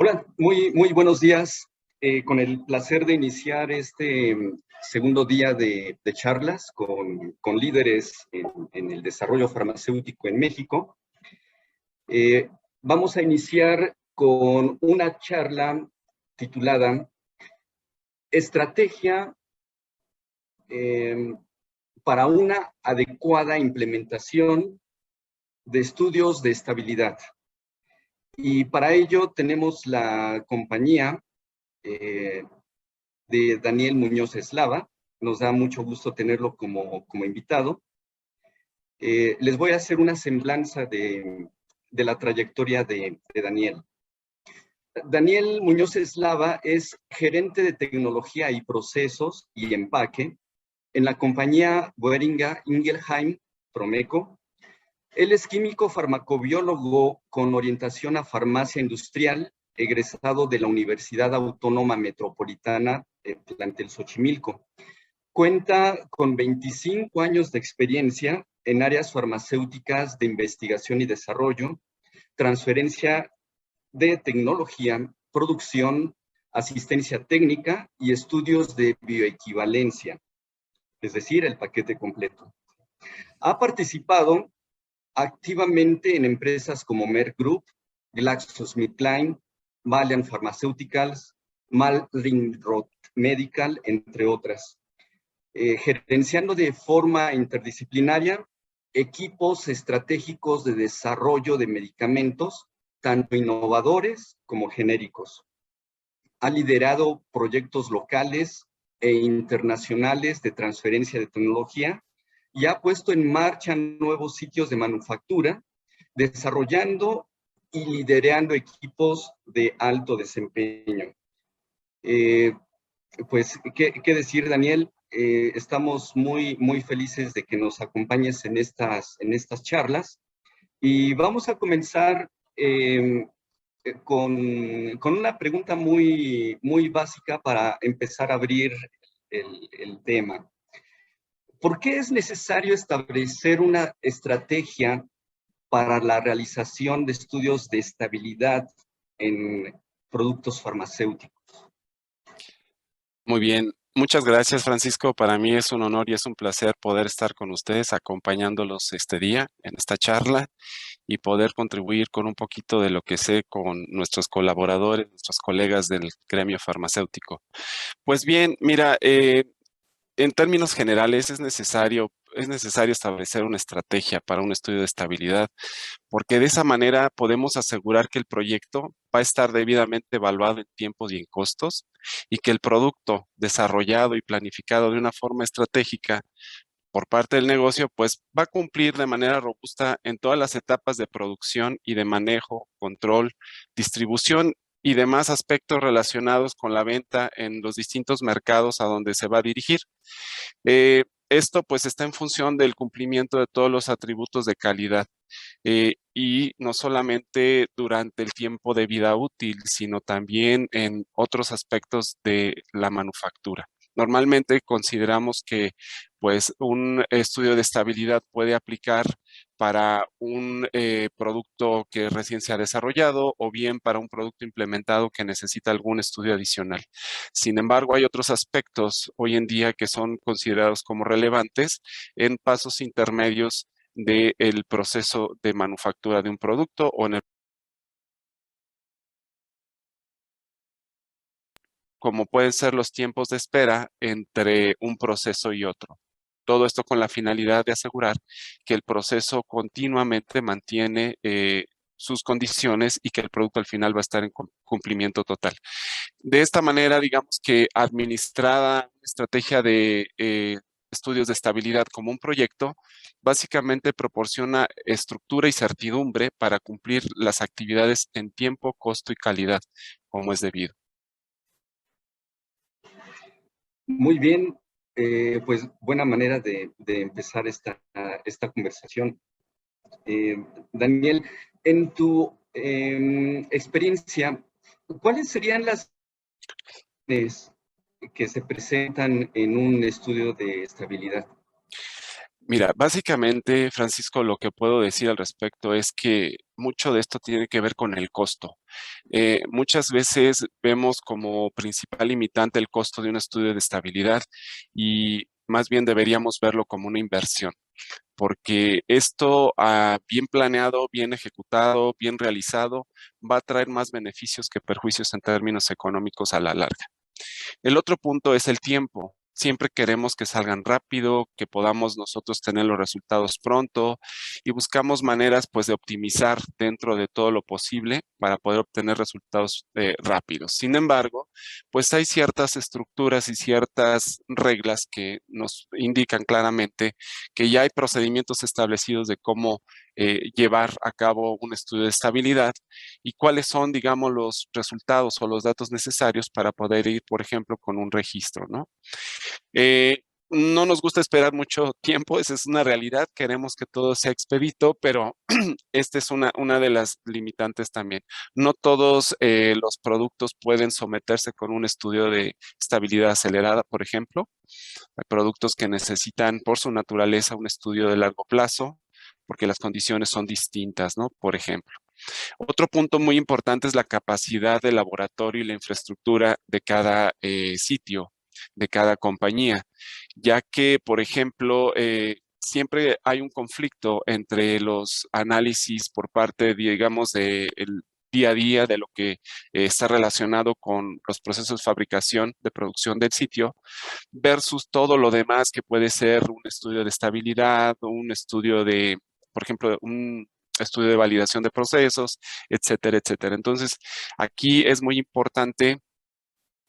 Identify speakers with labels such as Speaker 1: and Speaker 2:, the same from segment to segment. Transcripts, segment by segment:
Speaker 1: Hola, muy buenos días. Con el placer de iniciar este segundo día de charlas con líderes en el desarrollo farmacéutico en México. Eh, Vamos a iniciar con una charla titulada Estrategia para una adecuada implementación de estudios de estabilidad. Y para ello tenemos la compañía de Daniel Muñoz Eslava. Nos da mucho gusto tenerlo como invitado. Les voy a hacer una semblanza de la trayectoria de Daniel. Daniel Muñoz Eslava es gerente de tecnología y procesos y empaque en la compañía Boehringer Ingelheim Promeco. Él es químico farmacobiólogo con orientación a farmacia industrial, egresado de la Universidad Autónoma Metropolitana plantel Xochimilco. Cuenta con 25 años de experiencia en áreas farmacéuticas de investigación y desarrollo, transferencia de tecnología, producción, asistencia técnica y estudios de bioequivalencia, es decir, el paquete completo. Ha participado activamente en empresas como Merck Group, GlaxoSmithKline, Valiant Pharmaceuticals, Mallinckrodt Medical, entre otras. Gerenciando de forma interdisciplinaria equipos estratégicos de desarrollo de medicamentos, tanto innovadores como genéricos. Ha liderado proyectos locales e internacionales de transferencia de tecnología y ha puesto en marcha nuevos sitios de manufactura, desarrollando y liderando equipos de alto desempeño. Pues, ¿qué decir, Daniel? Estamos muy felices de que nos acompañes en estas charlas y vamos a comenzar con una pregunta muy básica para empezar a abrir el tema. ¿Por qué es necesario establecer una estrategia para la realización de estudios de estabilidad en productos farmacéuticos?
Speaker 2: Muy bien, muchas gracias, Francisco. Para mí es un honor y es un placer poder estar con ustedes acompañándolos este día en esta charla y poder contribuir con un poquito de lo que sé con nuestros colaboradores, nuestros colegas del gremio farmacéutico. Pues bien, mira, en términos generales es necesario establecer una estrategia para un estudio de estabilidad, porque de esa manera podemos asegurar que el proyecto va a estar debidamente evaluado en tiempos y en costos, y que el producto desarrollado y planificado de una forma estratégica por parte del negocio, pues va a cumplir de manera robusta en todas las etapas de producción y de manejo, control, distribución y demás aspectos relacionados con la venta en los distintos mercados a donde se va a dirigir. Esto pues está en función del cumplimiento de todos los atributos de calidad. Y no solamente durante el tiempo de vida útil, sino también en otros aspectos de la manufactura. Normalmente consideramos que pues un estudio de estabilidad puede aplicar para un producto que recién se ha desarrollado o bien para un producto implementado que necesita algún estudio adicional. Sin embargo, hay otros aspectos hoy en día que son considerados como relevantes en pasos intermedios del proceso de manufactura de un producto o en el, como pueden ser los tiempos de espera entre un proceso y otro. Todo esto con la finalidad de asegurar que el proceso continuamente mantiene sus condiciones y que el producto al final va a estar en cumplimiento total. De esta manera, digamos que administrada una estrategia de estudios de estabilidad como un proyecto, básicamente proporciona estructura y certidumbre para cumplir las actividades en tiempo, costo y calidad, como es debido.
Speaker 1: Muy bien, pues buena manera de empezar esta conversación. Daniel, en tu experiencia, ¿cuáles serían las que se presentan en un estudio de estabilidad?
Speaker 2: Mira, básicamente, Francisco, lo que puedo decir al respecto es que mucho de esto tiene que ver con el costo. Muchas veces vemos como principal limitante el costo de un estudio de estabilidad y más bien deberíamos verlo como una inversión, porque esto, bien planeado, bien ejecutado, bien realizado, va a traer más beneficios que perjuicios en términos económicos a la larga. El otro punto es el tiempo. Siempre queremos que salgan rápido, que podamos nosotros tener los resultados pronto y buscamos maneras pues de optimizar dentro de todo lo posible para poder obtener resultados rápidos. Sin embargo, pues hay ciertas estructuras y ciertas reglas que nos indican claramente que ya hay procedimientos establecidos de cómo llevar a cabo un estudio de estabilidad y cuáles son, digamos, los resultados o los datos necesarios para poder ir, por ejemplo, con un registro, ¿no? Eh, no nos gusta esperar mucho tiempo, esa es una realidad, queremos que todo sea expedito, pero esta es una de las limitantes también. No todos los productos pueden someterse con un estudio de estabilidad acelerada, por ejemplo. Hay productos que necesitan, por su naturaleza, un estudio de largo plazo, porque las condiciones son distintas, ¿no? Por ejemplo. Otro punto muy importante es la capacidad de laboratorio y la infraestructura de cada sitio, de cada compañía, ya que, por ejemplo, siempre hay un conflicto entre los análisis por parte, digamos, del día a día de lo que está relacionado con los procesos de fabricación, de producción del sitio, versus todo lo demás que puede ser un estudio de estabilidad, un estudio de, por ejemplo, un estudio de validación de procesos, etcétera, etcétera. Entonces, aquí es muy importante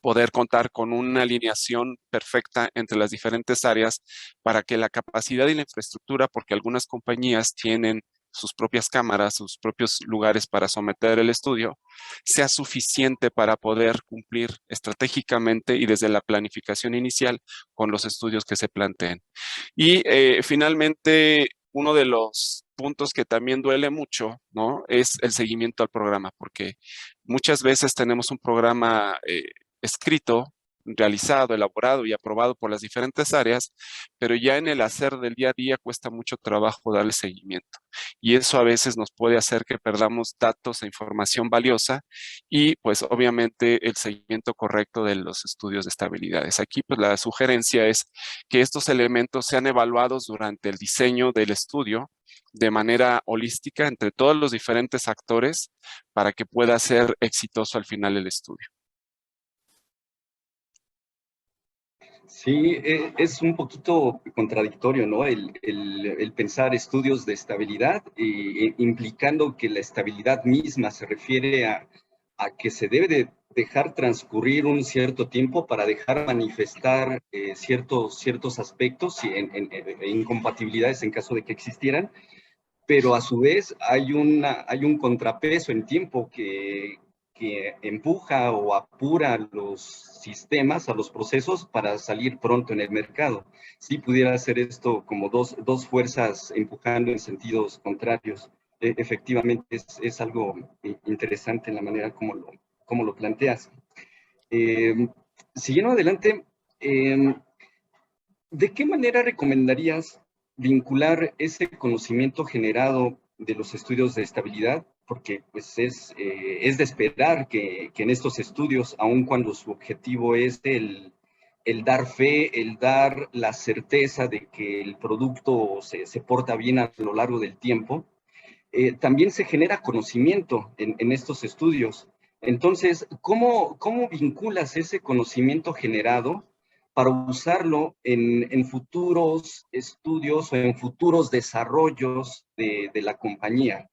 Speaker 2: poder contar con una alineación perfecta entre las diferentes áreas para que la capacidad y la infraestructura, porque algunas compañías tienen sus propias cámaras, sus propios lugares para someter el estudio, sea suficiente para poder cumplir estratégicamente y desde la planificación inicial con los estudios que se planteen. Y finalmente, uno de los puntos que también duele mucho, ¿no? Es el seguimiento al programa, porque muchas veces tenemos un programa escrito, realizado, elaborado y aprobado por las diferentes áreas, pero ya en el hacer del día a día cuesta mucho trabajo darle seguimiento. Y eso a veces nos puede hacer que perdamos datos e información valiosa y pues obviamente el seguimiento correcto de los estudios de estabilidades. Aquí pues la sugerencia es que estos elementos sean evaluados durante el diseño del estudio de manera holística entre todos los diferentes actores para que pueda ser exitoso al final el estudio.
Speaker 1: Sí, es un poquito contradictorio, ¿no? El pensar estudios de estabilidad, implicando que la estabilidad misma se refiere a que se debe de dejar transcurrir un cierto tiempo para dejar manifestar ciertos aspectos y incompatibilidades en caso de que existieran, pero a su vez hay un contrapeso en tiempo que empuja o apura los sistemas, a los procesos para salir pronto en el mercado. Si pudiera ser esto como dos fuerzas empujando en sentidos contrarios. Efectivamente es algo interesante en la manera como lo planteas. Eh, Siguiendo adelante, ¿de qué manera recomendarías vincular ese conocimiento generado de los estudios de estabilidad? Porque pues es de esperar que en estos estudios, aun cuando su objetivo es el dar fe, el dar la certeza de que el producto se porta bien a lo largo del tiempo, también se genera conocimiento en estos estudios. Entonces, ¿cómo vinculas ese conocimiento generado para usarlo en futuros estudios o en futuros desarrollos de la compañía?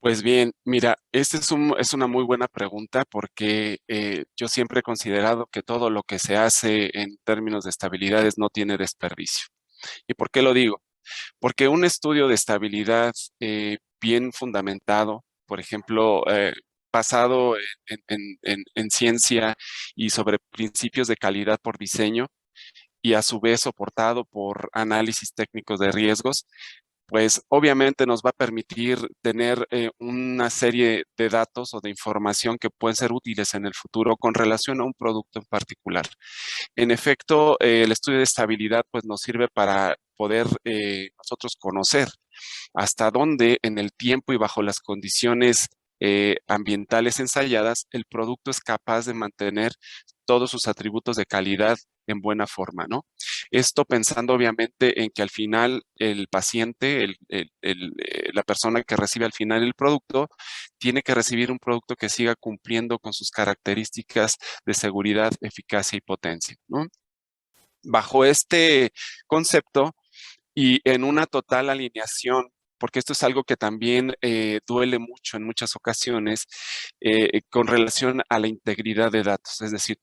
Speaker 2: Pues bien, mira, esta es una muy buena pregunta porque yo siempre he considerado que todo lo que se hace en términos de estabilidades no tiene desperdicio. ¿Y por qué lo digo? Porque un estudio de estabilidad bien fundamentado, por ejemplo, basado en ciencia y sobre principios de calidad por diseño y a su vez soportado por análisis técnicos de riesgos, pues obviamente nos va a permitir tener una serie de datos o de información que pueden ser útiles en el futuro con relación a un producto en particular. En efecto, el estudio de estabilidad pues nos sirve para poder nosotros conocer hasta dónde en el tiempo y bajo las condiciones ambientales ensayadas, el producto es capaz de mantener todos sus atributos de calidad en buena forma, ¿no? Esto pensando obviamente en que al final el paciente, la persona que recibe al final el producto, tiene que recibir un producto que siga cumpliendo con sus características de seguridad, eficacia y potencia, ¿no? Bajo este concepto, y en una total alineación, porque esto es algo que también duele mucho en muchas ocasiones con relación a la integridad de datos, es decir,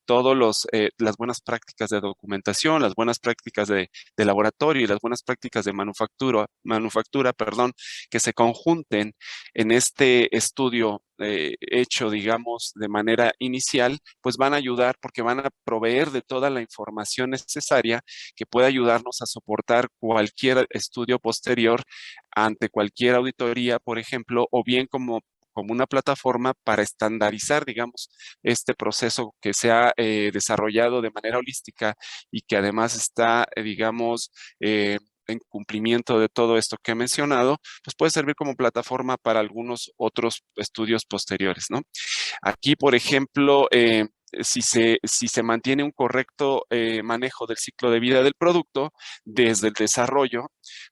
Speaker 2: las buenas prácticas de documentación, las buenas prácticas de laboratorio y las buenas prácticas de manufactura, perdón, que se conjunten en este estudio hecho, digamos, de manera inicial, pues van a ayudar porque van a proveer de toda la información necesaria que puede ayudarnos a soportar cualquier estudio posterior ante cualquier auditoría, por ejemplo, o bien como una plataforma para estandarizar, digamos, este proceso que se ha desarrollado de manera holística y que además está, digamos, en cumplimiento de todo esto que he mencionado, pues puede servir como plataforma para algunos otros estudios posteriores, ¿no? Aquí, por ejemplo, si se mantiene un correcto manejo del ciclo de vida del producto desde el desarrollo,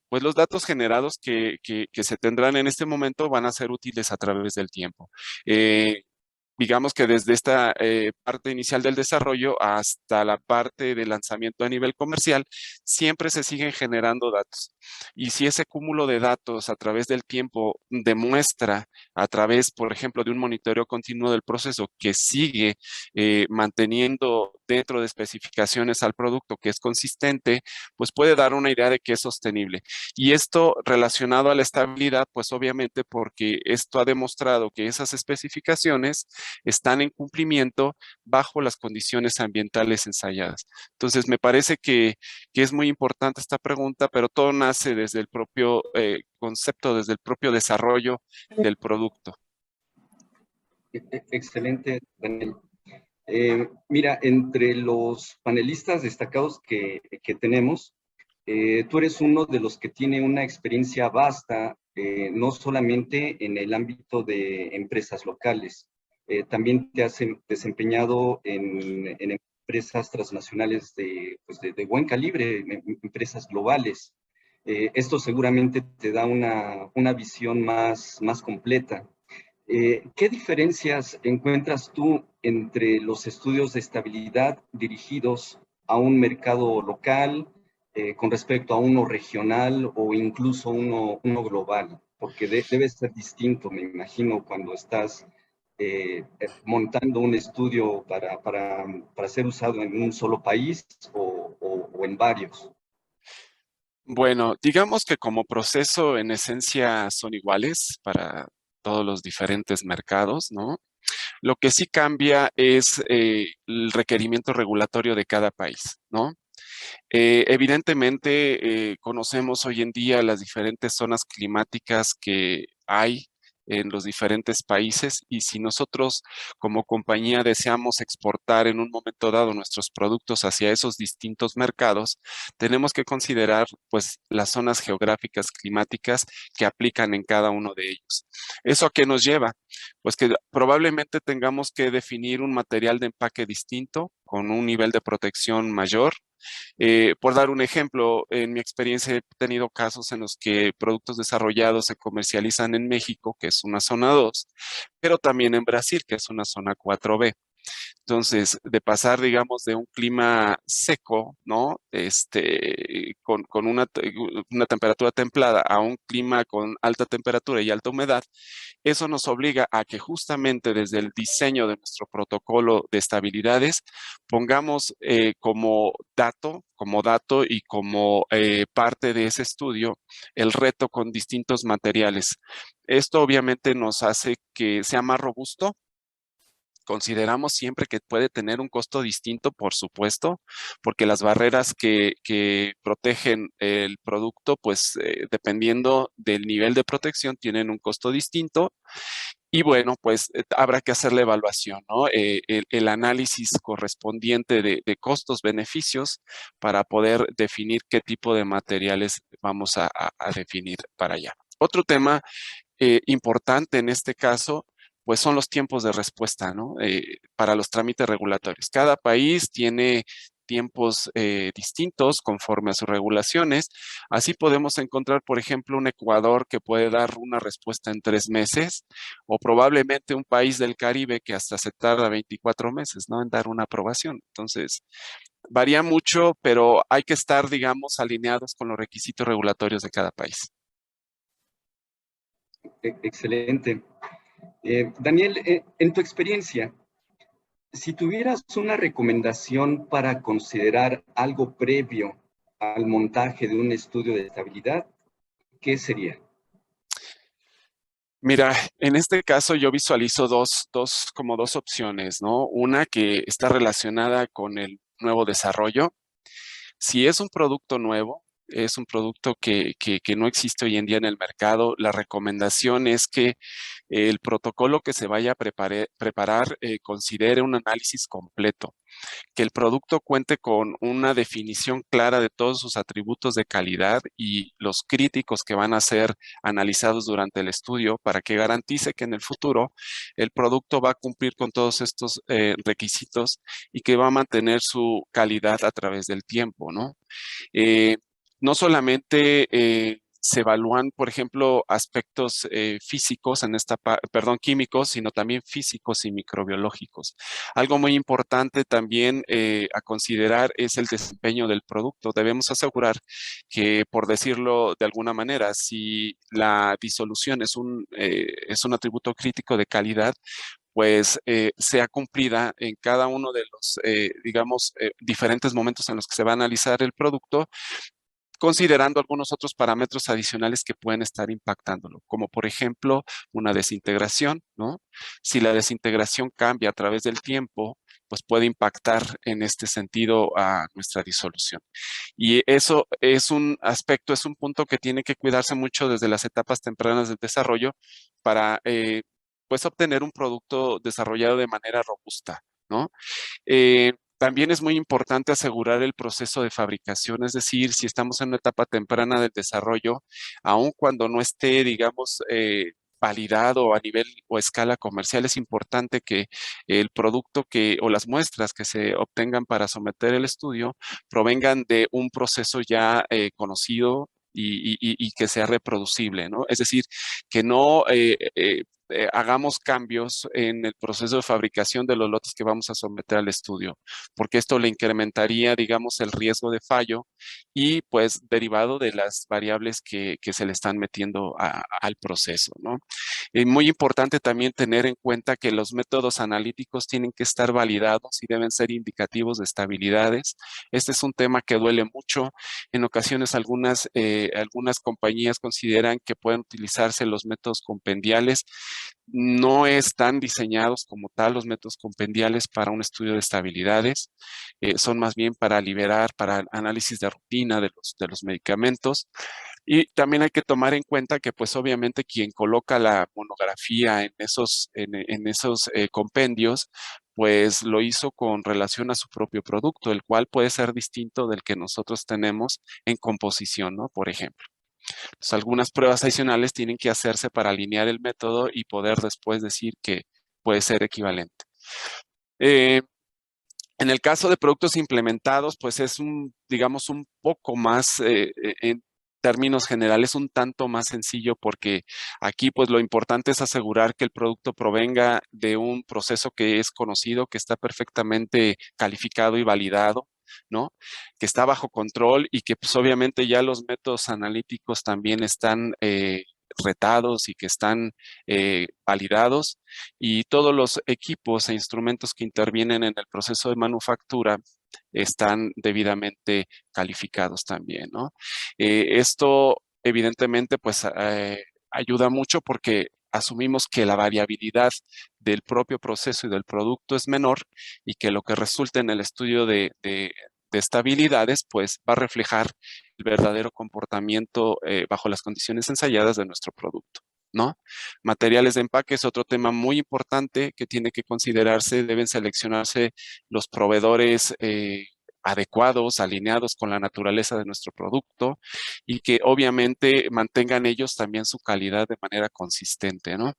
Speaker 2: pues los datos generados que se tendrán en este momento van a ser útiles a través del tiempo. Digamos que desde esta parte inicial del desarrollo hasta la parte de lanzamiento a nivel comercial, siempre se siguen generando datos. Y si ese cúmulo de datos a través del tiempo demuestra, a través, por ejemplo, de un monitoreo continuo del proceso que sigue manteniendo dentro de especificaciones al producto que es consistente, pues puede dar una idea de que es sostenible. Y esto relacionado a la estabilidad, pues obviamente porque esto ha demostrado que esas especificaciones están en cumplimiento bajo las condiciones ambientales ensayadas. Entonces, me parece que es muy importante esta pregunta, pero todo nace desde el propio concepto, desde el propio desarrollo del producto.
Speaker 1: Excelente, Daniel. Mira, entre los panelistas destacados que tenemos, tú eres uno de los que tiene una experiencia vasta, no solamente en el ámbito de empresas locales, también te has desempeñado en empresas transnacionales pues de buen calibre, empresas globales. Esto seguramente te da una visión más completa. ¿Qué diferencias encuentras tú entre los estudios de estabilidad dirigidos a un mercado local con respecto a uno regional o incluso uno global? Porque debe ser distinto, me imagino, cuando estás montando un estudio para ser usado en un solo país o en varios.
Speaker 2: Bueno, digamos que como proceso en esencia son iguales para todos los diferentes mercados, ¿no? Lo que sí cambia es el requerimiento regulatorio de cada país, ¿no? Evidentemente, conocemos hoy en día las diferentes zonas climáticas que hay en los diferentes países y si nosotros como compañía deseamos exportar en un momento dado nuestros productos hacia esos distintos mercados, tenemos que considerar pues las zonas geográficas climáticas que aplican en cada uno de ellos. ¿Eso a qué nos lleva? Pues que probablemente tengamos que definir un material de empaque distinto con un nivel de protección mayor. Por dar un ejemplo, en mi experiencia he tenido casos en los que productos desarrollados se comercializan en México, que es una zona 2, pero también en Brasil, que es una zona 4B. Entonces, de pasar, digamos, de un clima seco, ¿no? Con una temperatura templada a un clima con alta temperatura y alta humedad, eso nos obliga a que justamente desde el diseño de nuestro protocolo de estabilidades pongamos como dato y como parte de ese estudio el reto con distintos materiales. Esto obviamente nos hace que sea más robusto. Consideramos siempre que puede tener un costo distinto, por supuesto, porque las barreras que protegen el producto, pues dependiendo del nivel de protección, tienen un costo distinto Y bueno, pues habrá que hacer la evaluación, ¿no? El análisis correspondiente de costos-beneficios para poder definir qué tipo de materiales vamos a definir para allá. Otro tema importante en este caso, pues son los tiempos de respuesta, ¿no? Para los trámites regulatorios. Cada país tiene tiempos distintos conforme a sus regulaciones. Así podemos encontrar, por ejemplo, un Ecuador que puede dar una respuesta en 3 meses, o probablemente un país del Caribe que hasta se tarda 24 meses, ¿no? En dar una aprobación. Entonces, varía mucho, pero hay que estar, digamos, alineados con los requisitos regulatorios de cada país.
Speaker 1: Excelente. Daniel, en tu experiencia, si tuvieras una recomendación para considerar algo previo al montaje de un estudio de estabilidad, ¿qué sería?
Speaker 2: Mira, en este caso yo visualizo como dos opciones, ¿no? Una que está relacionada con el nuevo desarrollo. Si es un producto nuevo, es un producto que no existe hoy en día en el mercado, la recomendación es que el protocolo que se vaya a preparar considere un análisis completo, que el producto cuente con una definición clara de todos sus atributos de calidad y los críticos que van a ser analizados durante el estudio para que garantice que en el futuro el producto va a cumplir con todos estos requisitos y que va a mantener su calidad a través del tiempo, ¿no? Eh, no solamente se evalúan, por ejemplo, aspectos físicos perdón, químicos, sino también físicos y microbiológicos. Algo muy importante también a considerar es el desempeño del producto. Debemos asegurar que, por decirlo de alguna manera, si la disolución es un atributo crítico de calidad, pues sea cumplida en cada uno de los, digamos, diferentes momentos en los que se va a analizar el producto, considerando algunos otros parámetros adicionales que pueden estar impactándolo, como por ejemplo una desintegración, ¿no? Si la desintegración cambia a través del tiempo, pues puede impactar en este sentido a nuestra disolución. Y eso es un aspecto, es un punto que tiene que cuidarse mucho desde las etapas tempranas del desarrollo para, pues, obtener un producto desarrollado de manera robusta, ¿no? También es muy importante asegurar el proceso de fabricación, es decir, si estamos en una etapa temprana del desarrollo, aun cuando no esté, digamos, validado a nivel o escala comercial, es importante que el producto o las muestras que se obtengan para someter el estudio provengan de un proceso ya conocido y que sea reproducible, ¿no? Es decir, que no hagamos cambios en el proceso de fabricación de los lotes que vamos a someter al estudio, porque esto le incrementaría, digamos, el riesgo de fallo y pues derivado de las variables que se le están metiendo al proceso, ¿no? Es muy importante también tener en cuenta que los métodos analíticos tienen que estar validados y deben ser indicativos de estabilidades. Este es un tema que duele mucho. En ocasiones algunas compañías consideran que pueden utilizarse los métodos compendiales. No están diseñados como tal los métodos compendiales para un estudio de estabilidades. Son más bien para para análisis de rutina de los medicamentos. Y también hay que tomar en cuenta que, pues, obviamente, quien coloca la monografía en esos compendios, pues lo hizo con relación a su propio producto, el cual puede ser distinto del que nosotros tenemos en composición, ¿no? Por ejemplo. Entonces, algunas pruebas adicionales tienen que hacerse para alinear el método y poder después decir que puede ser equivalente. Eh, en el caso de productos implementados, pues es digamos, un poco más, en términos generales, un tanto más sencillo porque aquí pues lo importante es asegurar que el producto provenga de un proceso que es conocido, que está perfectamente calificado y validado, ¿no? Que está bajo control y que pues obviamente ya los métodos analíticos también están retados y que están validados, y todos los equipos e instrumentos que intervienen en el proceso de manufactura están debidamente calificados también, ¿no? Esto evidentemente pues ayuda mucho porque asumimos que la variabilidad del propio proceso y del producto es menor y que lo que resulte en el estudio de estabilidades pues va a reflejar el verdadero comportamiento bajo las condiciones ensayadas de nuestro producto. ¿no? Materiales de empaque es otro tema muy importante que tiene que considerarse. Deben seleccionarse los proveedores adecuados, alineados con la naturaleza de nuestro producto y que obviamente mantengan ellos también su calidad de manera consistente, ¿no?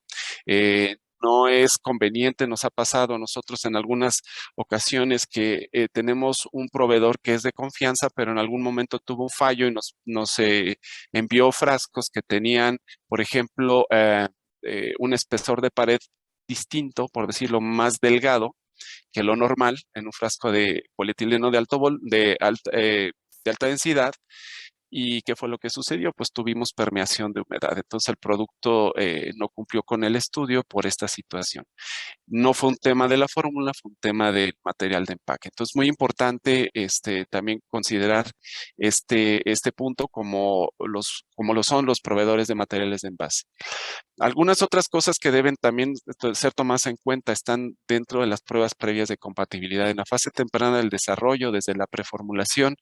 Speaker 2: No es conveniente, nos ha pasado a nosotros en algunas ocasiones que tenemos un proveedor que es de confianza, pero en algún momento tuvo un fallo y nos envió frascos que tenían, por ejemplo, un espesor de pared distinto, por decirlo, más delgado que lo normal en un frasco de polietileno de alta densidad. ¿Y qué fue lo que sucedió? Pues tuvimos permeación de humedad. Entonces el producto no cumplió con el estudio por esta situación. No fue un tema de la fórmula, fue un tema del material de empaque. Entonces, muy importante también considerar este punto como lo son los proveedores de materiales de envase. Algunas otras cosas que deben también ser tomadas en cuenta están dentro de las pruebas previas de compatibilidad. En la fase temprana del desarrollo, desde la preformulación,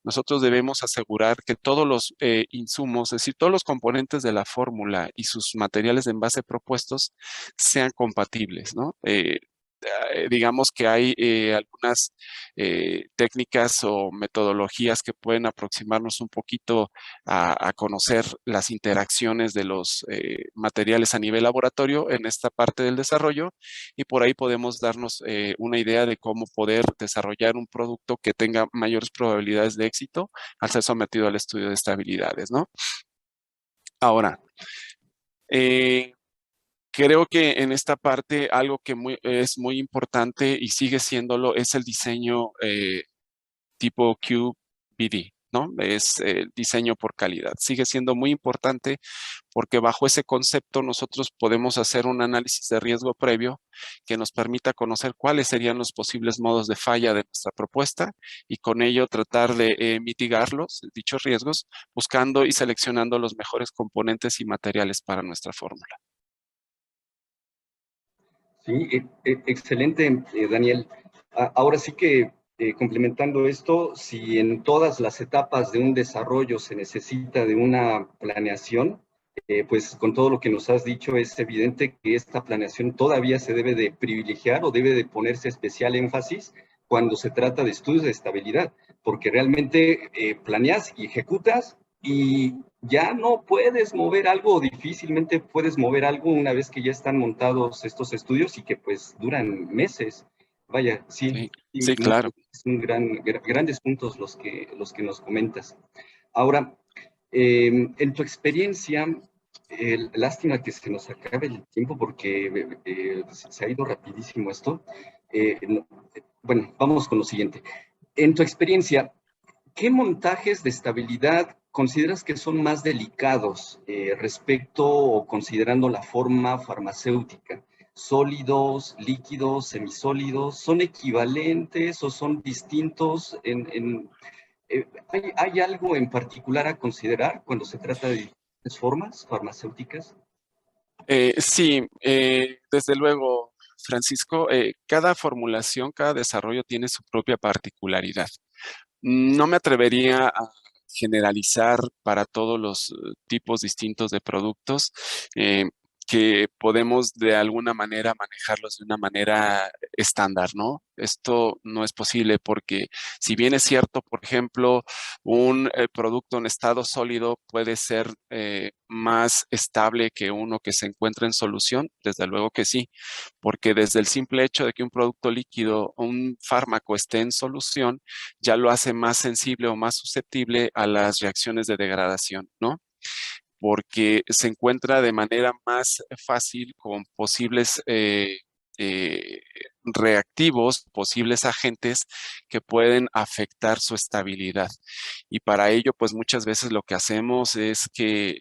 Speaker 2: nosotros debemos asegurar que todos los insumos, es decir, todos los componentes de la fórmula y sus materiales de envase propuestos sean compatibles, ¿no? Digamos que hay algunas técnicas o metodologías que pueden aproximarnos un poquito a conocer las interacciones de los materiales a nivel laboratorio en esta parte del desarrollo y por ahí podemos darnos una idea de cómo poder desarrollar un producto que tenga mayores probabilidades de éxito al ser sometido al estudio de estabilidades, ¿no? Ahora, eh, creo que en esta parte algo que es muy importante y sigue siéndolo es el diseño tipo QBD, ¿no? Es el diseño por calidad. Sigue siendo muy importante porque bajo ese concepto nosotros podemos hacer un análisis de riesgo previo que nos permita conocer cuáles serían los posibles modos de falla de nuestra propuesta y con ello tratar de mitigarlos, dichos riesgos, buscando y seleccionando los mejores componentes y materiales para nuestra fórmula.
Speaker 1: Sí, excelente, Daniel. Ahora sí que complementando esto, si en todas las etapas de un desarrollo se necesita de una planeación, pues con todo lo que nos has dicho es evidente que esta planeación todavía se debe de privilegiar o debe de ponerse especial énfasis cuando se trata de estudios de estabilidad, porque realmente planeas y ejecutas y ya no puedes mover algo o difícilmente puedes mover algo una vez que ya están montados estos estudios y que pues duran meses. Vaya, sí,
Speaker 2: Sí,
Speaker 1: sí,
Speaker 2: sí, claro.
Speaker 1: es un grandes puntos los que nos comentas. Ahora, en tu experiencia, lástima que se nos acabe el tiempo porque se ha ido rapidísimo esto. Bueno, vamos con lo siguiente. En tu experiencia, ¿qué montajes de estabilidad consideras que son más delicados respecto o considerando la forma farmacéutica? ¿Sólidos, líquidos, semisólidos? ¿Son equivalentes o son distintos? ¿Hay algo en particular a considerar cuando se trata de diferentes formas farmacéuticas?
Speaker 2: Sí, desde luego, Francisco, cada formulación, cada desarrollo tiene su propia particularidad. No me atrevería a generalizar para todos los tipos distintos de productos que podemos de alguna manera manejarlos de una manera estándar, ¿no? Esto no es posible porque si bien es cierto, por ejemplo, un producto en estado sólido puede ser más estable que uno que se encuentra en solución, desde luego que sí, porque desde el simple hecho de que un producto líquido o un fármaco esté en solución, ya lo hace más sensible o más susceptible a las reacciones de degradación, ¿no? Porque se encuentra de manera más fácil con posibles eh, reactivos, posibles agentes que pueden afectar su estabilidad. Y para ello, pues muchas veces lo que hacemos es que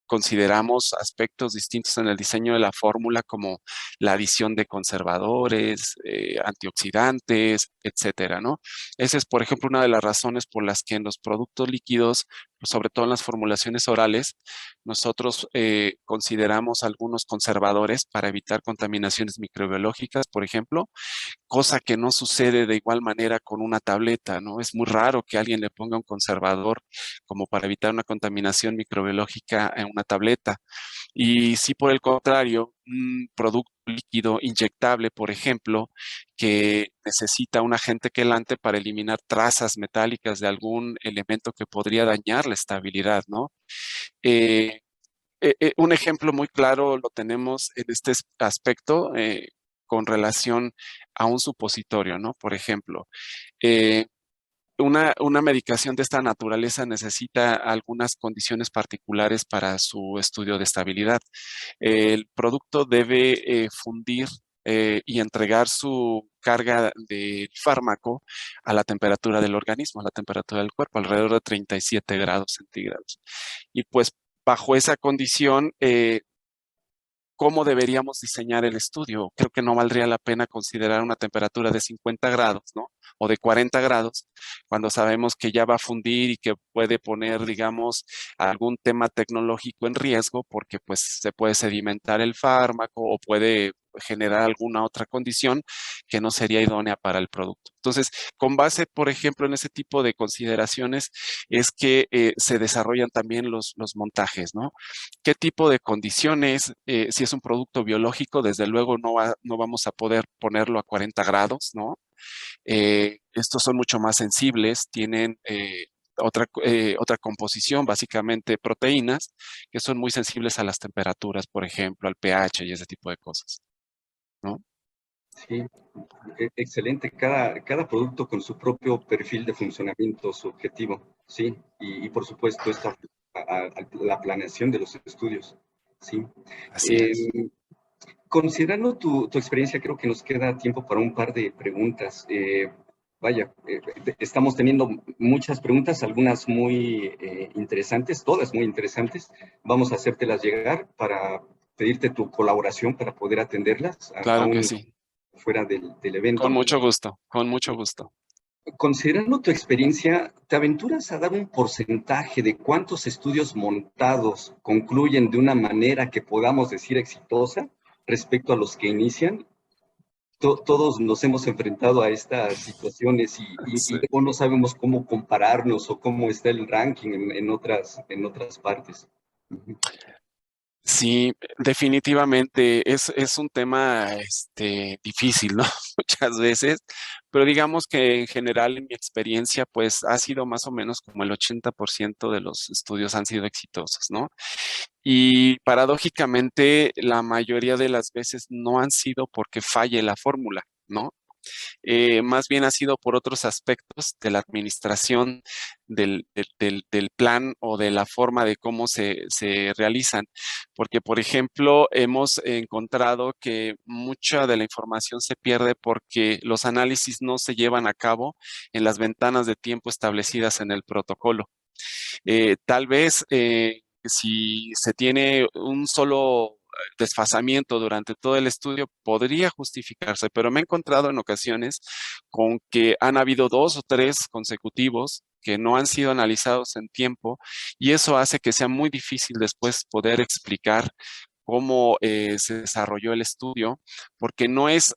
Speaker 2: consideramos aspectos distintos en el diseño de la fórmula como la adición de conservadores, antioxidantes, etcétera, ¿no? Esa es, por ejemplo, una de las razones por las que en los productos líquidos sobre todo en las formulaciones orales, nosotros consideramos algunos conservadores para evitar contaminaciones microbiológicas, por ejemplo, cosa que no sucede de igual manera con una tableta, ¿no? Es muy raro que alguien le ponga un conservador como para evitar una contaminación microbiológica en una tableta. Y si por el contrario, un producto líquido inyectable, por ejemplo, que necesita un agente quelante para eliminar trazas metálicas de algún elemento que podría dañar la estabilidad, ¿no? Eh, un ejemplo muy claro lo tenemos en este aspecto con relación a un supositorio, ¿no? Por ejemplo, eh, una medicación de esta naturaleza necesita algunas condiciones particulares para su estudio de estabilidad. El producto debe fundir y entregar su carga de fármaco a la temperatura del organismo, a la temperatura del cuerpo, alrededor de 37 grados centígrados. Y pues bajo esa condición, ¿cómo deberíamos diseñar el estudio? Creo que no valdría la pena considerar una temperatura de 50 grados, ¿no? O de 40 grados, cuando sabemos que ya va a fundir y que puede poner, digamos, algún tema tecnológico en riesgo, porque pues se puede sedimentar el fármaco o puede generar alguna otra condición que no sería idónea para el producto. Entonces, con base, por ejemplo, en ese tipo de consideraciones, es que se desarrollan también los montajes, ¿no? ¿Qué tipo de condiciones? Si es un producto biológico, desde luego no vamos a poder ponerlo a 40 grados, ¿no? Estos son mucho más sensibles, tienen otra composición, básicamente proteínas, que son muy sensibles a las temperaturas, por ejemplo, al pH y ese tipo de cosas, ¿no?
Speaker 1: Sí, excelente. Cada producto con su propio perfil de funcionamiento, su objetivo, sí, y por supuesto esta, la planeación de los estudios, sí.
Speaker 2: Así es.
Speaker 1: Eh, Considerando tu experiencia, creo que nos queda tiempo para un par de preguntas. Vaya, estamos teniendo muchas preguntas, algunas muy interesantes, todas muy interesantes. Vamos a hacértelas llegar para pedirte tu colaboración para poder atenderlas,
Speaker 2: Claro que
Speaker 1: aún
Speaker 2: sí.
Speaker 1: fuera del
Speaker 2: Con
Speaker 1: evento.
Speaker 2: mucho gusto, con mucho gusto.
Speaker 1: Considerando tu experiencia, ¿te aventuras a dar un porcentaje de cuántos estudios montados concluyen de una manera que podamos decir exitosa respecto a los que inician? Todos nos hemos enfrentado a estas situaciones y
Speaker 2: Sí.
Speaker 1: luego no sabemos cómo compararnos o cómo está el ranking en otras partes. Ujú.
Speaker 2: Sí, definitivamente es un tema difícil, ¿no? Muchas veces, pero digamos que en general en mi experiencia, pues ha sido más o menos como el 80% de los estudios han sido exitosos, ¿no? Y paradójicamente, la mayoría de las veces no han sido porque falle la fórmula, ¿no? Más bien ha sido por otros aspectos de la administración del plan o de la forma de cómo se realizan. Porque, por ejemplo, hemos encontrado que mucha de la información se pierde porque los análisis no se llevan a cabo en las ventanas de tiempo establecidas en el protocolo. Tal vez si se tiene un solo desfasamiento durante todo el estudio, podría justificarse, pero me he encontrado en ocasiones con que han habido 2 o 3 consecutivos que no han sido analizados en tiempo y eso hace que sea muy difícil después poder explicar cómo se desarrolló el estudio, porque no es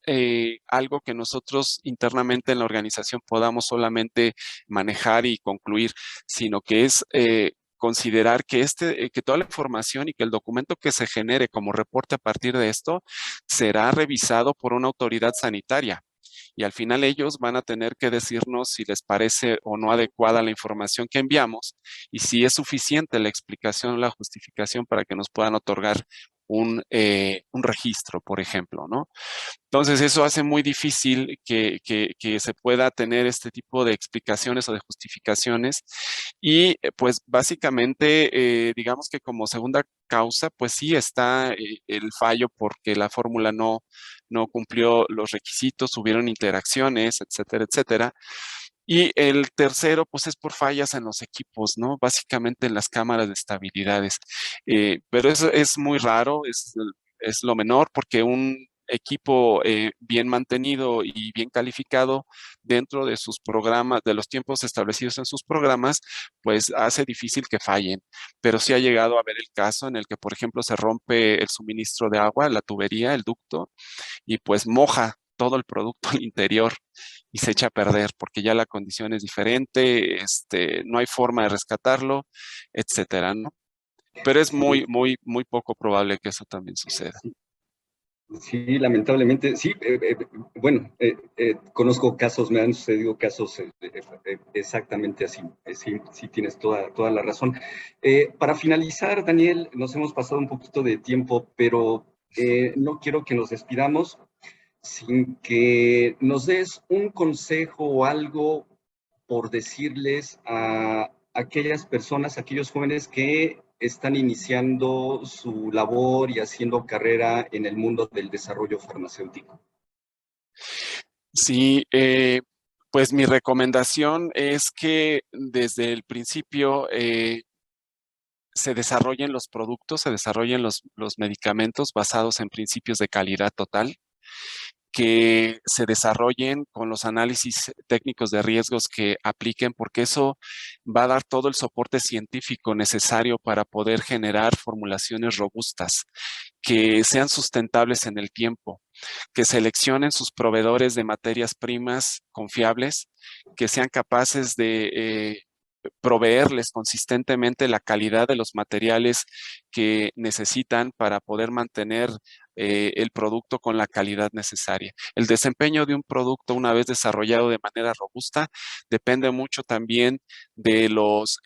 Speaker 2: algo que nosotros internamente en la organización podamos solamente manejar y concluir, sino que es considerar que que toda la información y que el documento que se genere como reporte a partir de esto será revisado por una autoridad sanitaria. Y al final ellos van a tener que decirnos si les parece o no adecuada la información que enviamos y si es suficiente la explicación o la justificación para que nos puedan otorgar un registro, por ejemplo, ¿no? Entonces, eso hace muy difícil que se pueda tener este tipo de explicaciones o de justificaciones. Y pues básicamente, digamos que como segunda causa, pues sí está el fallo porque la fórmula no cumplió los requisitos, hubieron interacciones, etcétera, etcétera. Y el tercero, pues es por fallas en los equipos, ¿no? Básicamente en las cámaras de estabilidades. Pero eso es muy raro, es lo menor porque equipo bien mantenido y bien calificado dentro de sus programas, de los tiempos establecidos en sus programas, pues hace difícil que fallen. Pero sí ha llegado a haber el caso en el que, por ejemplo, se rompe el suministro de agua, la tubería, el ducto, y pues moja todo el producto al interior y se echa a perder porque ya la condición es diferente, no hay forma de rescatarlo, etcétera, ¿no? Pero es
Speaker 1: Sí,
Speaker 2: muy poco probable que eso también suceda.
Speaker 1: sí. Sí, lamentablemente, sí, bueno, conozco casos, me han sucedido casos exactamente así, sí, sí tienes toda la razón. Para finalizar, Daniel, nos hemos pasado un poquito de tiempo, pero no quiero que nos despidamos sin que nos des un consejo o algo por decirles a aquellas personas, aquellos jóvenes que están iniciando su labor y haciendo carrera en el mundo del desarrollo farmacéutico.
Speaker 2: Sí, pues mi recomendación es que desde el principio se desarrollen los productos, se desarrollen los medicamentos basados en principios de calidad total, que se desarrollen con los análisis técnicos de riesgos que apliquen, porque eso va a dar todo el soporte científico necesario para poder generar formulaciones robustas, que sean sustentables en el tiempo, que seleccionen sus proveedores de materias primas confiables, que sean capaces de proveerles consistentemente la calidad de los materiales que necesitan para poder mantener el producto con la calidad necesaria. El desempeño de un producto una vez desarrollado de manera robusta depende mucho también de los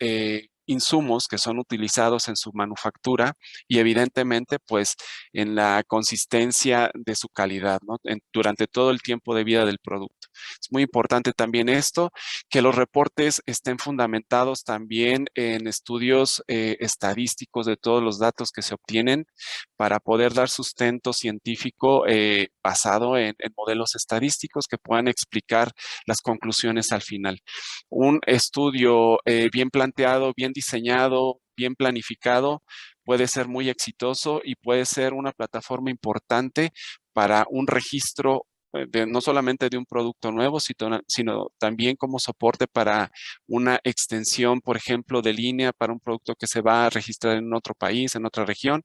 Speaker 2: insumos que son utilizados en su manufactura y evidentemente pues en la consistencia de su calidad, ¿no? Durante todo el tiempo de vida del producto. Es muy importante también esto, que los reportes estén fundamentados también en estudios estadísticos de todos los datos que se obtienen para poder dar sustento científico basado en modelos estadísticos que puedan explicar las conclusiones al final. Un estudio bien planteado, bien diseñado, bien planificado, puede ser muy exitoso y puede ser una plataforma importante para un registro no solamente de un producto nuevo, sino también como soporte para una extensión, por ejemplo, de línea para un producto que se va a registrar en otro país, en otra región.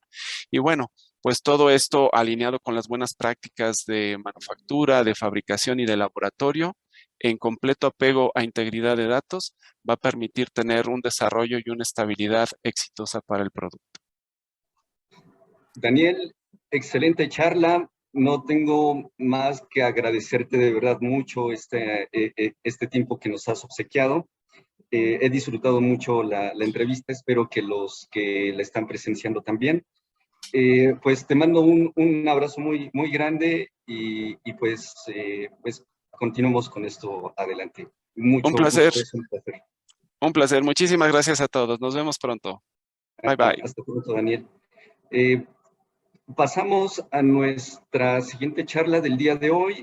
Speaker 2: Y bueno, pues todo esto alineado con las buenas prácticas de manufactura, de fabricación y de laboratorio, en completo apego a integridad de datos, va a permitir tener un desarrollo y una estabilidad exitosa para el producto.
Speaker 1: Daniel, excelente charla. No tengo más que agradecerte de verdad mucho este tiempo que nos has obsequiado. He disfrutado mucho la entrevista, espero que los que la están presenciando también. Pues te mando un abrazo muy grande y pues continuamos con esto adelante.
Speaker 2: Un
Speaker 1: Mucho
Speaker 2: placer,
Speaker 1: gusto, es un placer.
Speaker 2: un placer. Muchísimas gracias a todos. Nos vemos pronto. Bye bye.
Speaker 1: Hasta pronto, Daniel. Eh, Pasamos a nuestra siguiente charla del día de hoy.